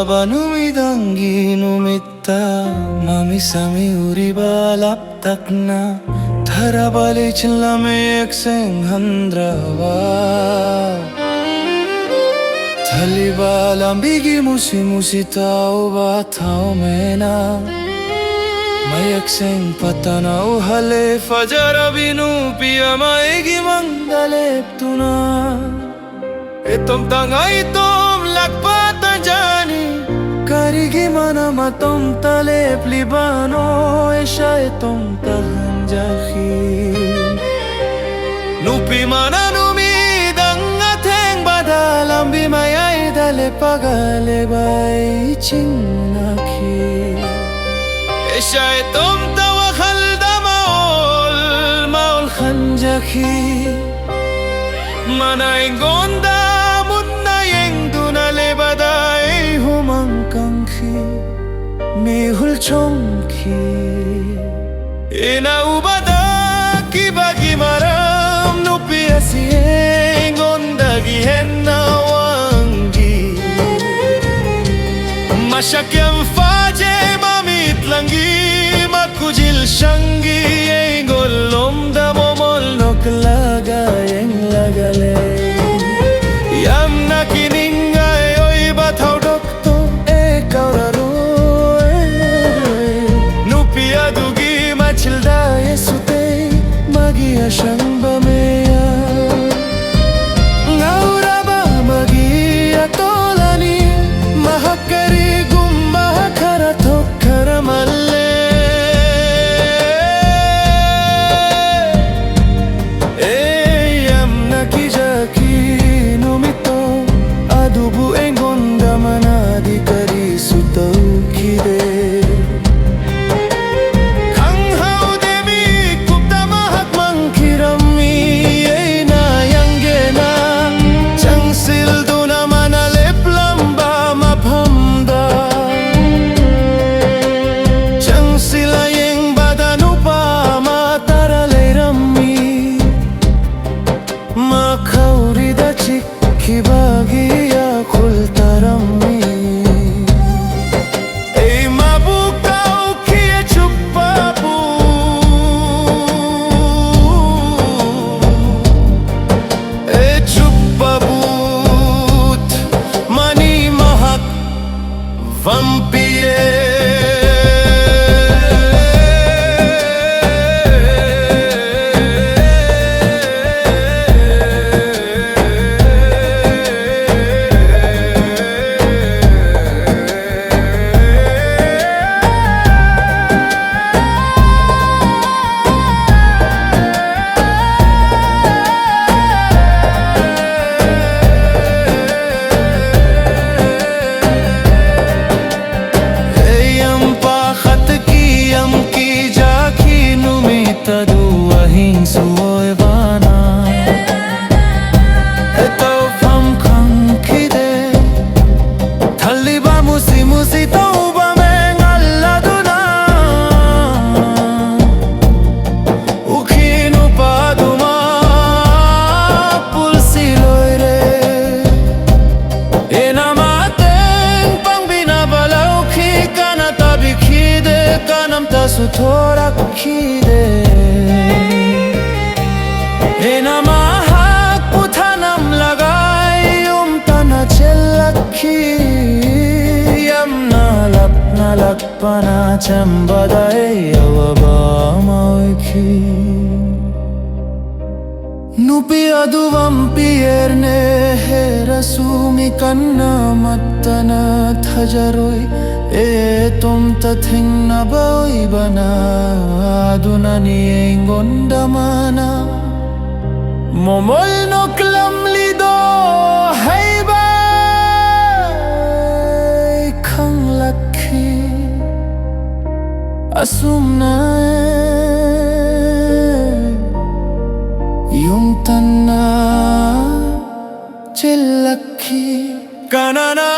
Numidangi numitta Mami sami uriba laptakna Tharabali chillame ekseng handrawa Thaliba lambigi musi musi tao ba tao mena Mayak seng patana uhale fajara binu piya maegi mangdalep tuna Etom tangai tom lakpata jani Karigi mana matom talep libano Esha etom tahanjahi Nupi mana numi danga teng badalambi mayai dale pagale bai chinaki Esha etom tawa khalda maol khanjahi Mana ingonda munna yeng dunale badai humang kangki mihul chongki Ina ubada kibagi maram nupi asi ingonda gihenna wangi Mashakyam faje mamit langi makujil shangi ingolom da momol noklaga yeng lagale Yam na kiningay oy bataw dokto e kauraro Nupi adugi machilda yesute magi ashang bameya Ngaura ba magi atolani mahakari gumma khara thokkara malle Su thora khide ena mahak puthanam lagai tana chelakhi yamna lakpana chambadai awaba moikhi Nupi aduvam pierne herasumi kanna mattana thajaroi Etom tathing na boi bana adunani engonda mana momol noklam lido haiba khang lakhi asumna yung tanna chilakhi kanana